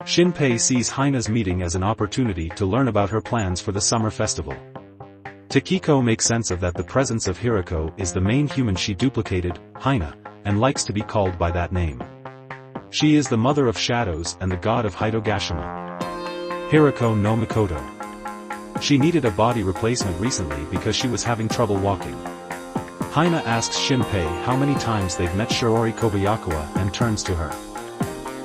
Shinpei sees Hina's meeting as an opportunity to learn about her plans for the summer festival. Takiko makes sense of that the presence of Hiroko is the main human she duplicated, Hina, and likes to be called by that name. She is the mother of shadows and the god of Hitogashima. Hiroko no Mikoto. She needed a body replacement recently because she was having trouble walking. Hina asks Shinpei how many times they've met Shiori Kobayakawa and turns to her.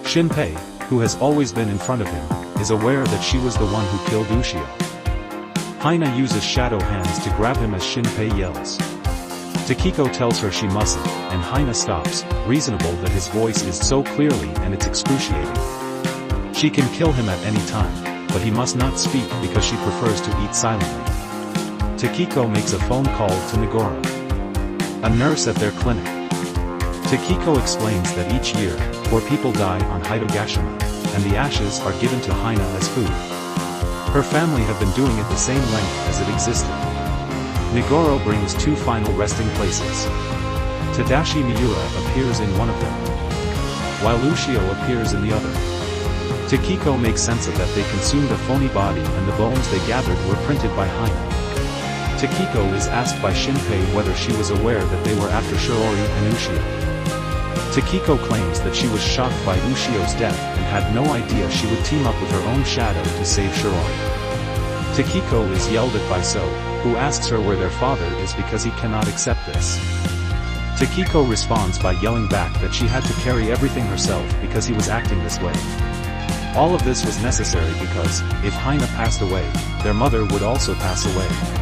Shinpei, who has always been in front of him, is aware that she was the one who killed Ushio. Hina uses shadow hands to grab him as Shinpei yells. Takiko tells her she mustn't, and Hina stops, reasonable that his voice is so clearly and it's excruciating. She can kill him at any time, but he must not speak because she prefers to eat silently. Takiko makes a phone call to Nagoro, a nurse at their clinic. Takiko explains that each year, 4 people die on Hitogashima, and the ashes are given to Hina as food. Her family have been doing it the same length as it existed. Nagoro brings 2 final resting places. Tadashi Miura appears in one of them, while Ushio appears in the other. Takiko makes sense of that they consumed a phony body and the bones they gathered were printed by Hina. Takiko is asked by Shinpei whether she was aware that they were after Shiori and Ushio. Takiko claims that she was shocked by Ushio's death and had no idea she would team up with her own shadow to save Shiori. Takiko is yelled at by So, who asks her where their father is because he cannot accept this. Takiko responds by yelling back that she had to carry everything herself because he was acting this way. All of this was necessary because, if Hina passed away, their mother would also pass away.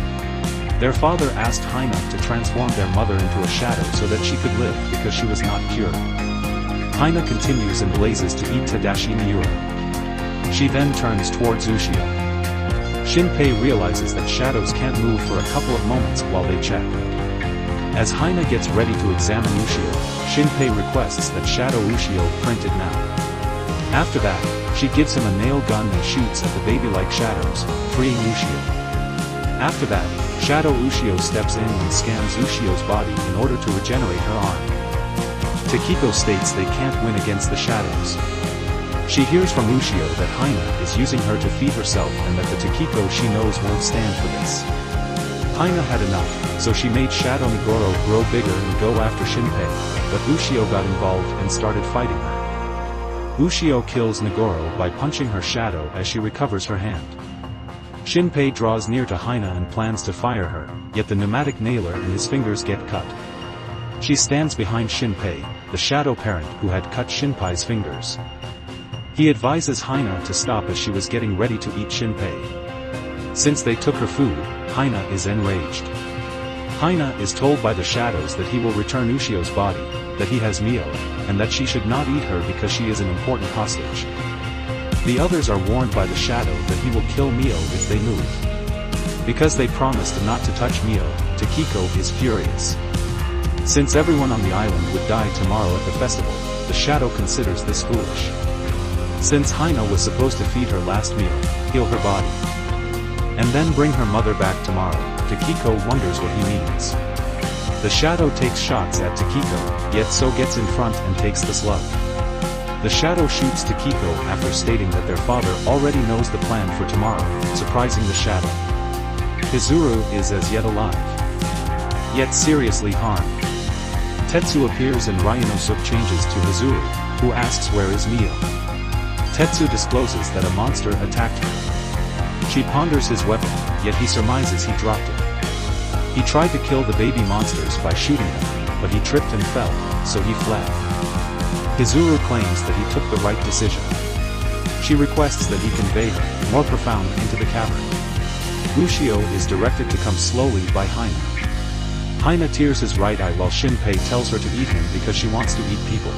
Their father asked Hina to transform their mother into a shadow so that she could live because she was not cured. Hina continues and blazes to eat Tadashi Miura. She then turns towards Ushio. Shinpei realizes that shadows can't move for a couple of moments while they check. As Hina gets ready to examine Ushio, Shinpei requests that Shadow Ushio print it now. After that, she gives him a nail gun and shoots at the baby-like shadows, freeing Ushio. After that, Shadow Ushio steps in and scans Ushio's body in order to regenerate her arm. Takiko states they can't win against the shadows. She hears from Ushio that Hina is using her to feed herself and that the Takiko she knows won't stand for this. Hina had enough, so she made Shadow Nagoro grow bigger and go after Shinpei, but Ushio got involved and started fighting her. Ushio kills Nagoro by punching her shadow as she recovers her hand. Shinpei draws near to Hina and plans to fire her, yet the pneumatic nailer in his fingers get cut. She stands behind Shinpei, the shadow parent who had cut Shinpei's fingers. He advises Hina to stop as she was getting ready to eat Shinpei. Since they took her food, Hina is enraged. Hina is told by the shadows that he will return Ushio's body, that he has Mio, and that she should not eat her because she is an important hostage. The others are warned by the shadow that he will kill Mio if they move. Because they promised not to touch Mio, Takiko is furious. Since everyone on the island would die tomorrow at the festival, the shadow considers this foolish. Since Hina was supposed to feed her last meal, heal her body, and then bring her mother back tomorrow, Takiko wonders what he means. The shadow takes shots at Takiko, yet So gets in front and takes the slug. The shadow shoots Takiko after stating that their father already knows the plan for tomorrow, surprising the shadow. Hizuru is as yet alive, yet seriously harmed. Tetsu appears and Ryunosuke changes to Hizuru, who asks where is Mio. Tetsu discloses that a monster attacked her. She ponders his weapon, yet he surmises he dropped it. He tried to kill the baby monsters by shooting them, but he tripped and fell, so he fled. Hizuru claims that he took the right decision. She requests that he convey her, more profound, into the cavern. Ushio is directed to come slowly by Hina. Hina tears his right eye while Shinpei tells her to eat him because she wants to eat people.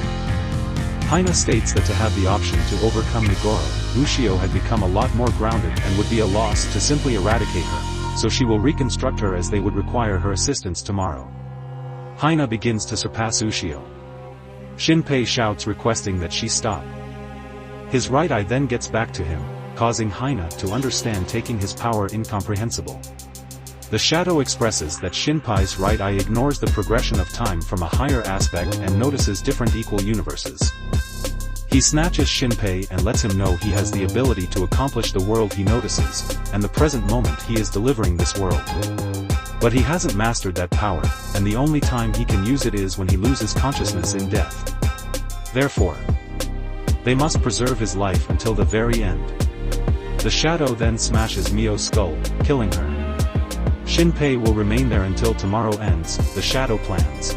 Hina states that to have the option to overcome Nagoro, Ushio had become a lot more grounded and would be a loss to simply eradicate her, so she will reconstruct her as they would require her assistance tomorrow. Hina begins to surpass Ushio. Shinpei shouts requesting that she stop. His right eye then gets back to him, causing Hina to understand taking his power incomprehensible. The shadow expresses that Shinpei's right eye ignores the progression of time from a higher aspect and notices different equal universes. He snatches Shinpei and lets him know he has the ability to accomplish the world he notices, and the present moment he is delivering this world. But he hasn't mastered that power, and the only time he can use it is when he loses consciousness in death. Therefore, they must preserve his life until the very end. The shadow then smashes Mio's skull, killing her. Shinpei will remain there until tomorrow ends, the shadow plans.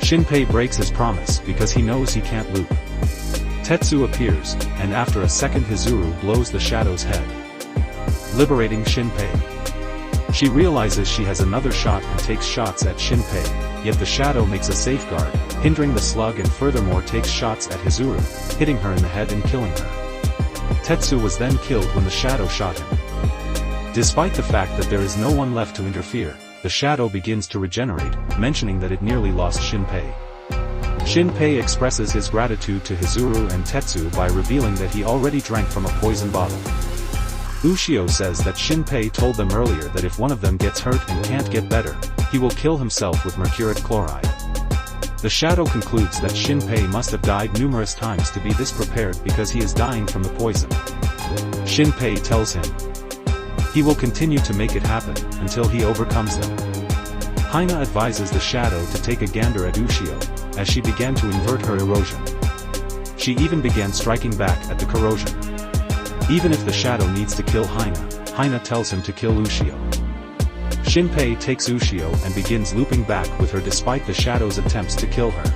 Shinpei breaks his promise because he knows he can't loop. Tetsu appears, and after a second Hizuru blows the shadow's head, liberating Shinpei. She realizes she has another shot and takes shots at Shinpei, yet the shadow makes a safeguard, hindering the slug, and furthermore takes shots at Hizuru, hitting her in the head and killing her. Tetsu was then killed when the shadow shot him. Despite the fact that there is no one left to interfere, the shadow begins to regenerate, mentioning that it nearly lost Shinpei. Shinpei expresses his gratitude to Hizuru and Tetsu by revealing that he already drank from a poison bottle. Ushio says that Shinpei told them earlier that if one of them gets hurt and can't get better, he will kill himself with mercuric chloride. The shadow concludes that Shinpei must have died numerous times to be this prepared because he is dying from the poison. Shinpei tells him he will continue to make it happen until he overcomes them. Hina advises the shadow to take a gander at Ushio, as she began to invert her erosion. She even began striking back at the corrosion. Even if the shadow needs to kill Hina tells him to kill Ushio. Shinpei takes Ushio and begins looping back with her despite the shadow's attempts to kill her.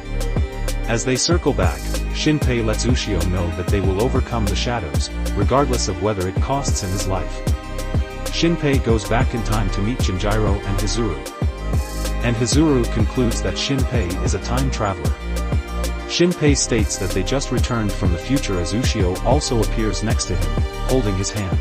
As they circle back, Shinpei lets Ushio know that they will overcome the shadows, regardless of whether it costs him his life. Shinpei goes back in time to meet Shinjiro and Hizuru. And Hizuru concludes that Shinpei is a time traveler. Shinpei states that they just returned from the future as Ushio also appears next to him, holding his hand.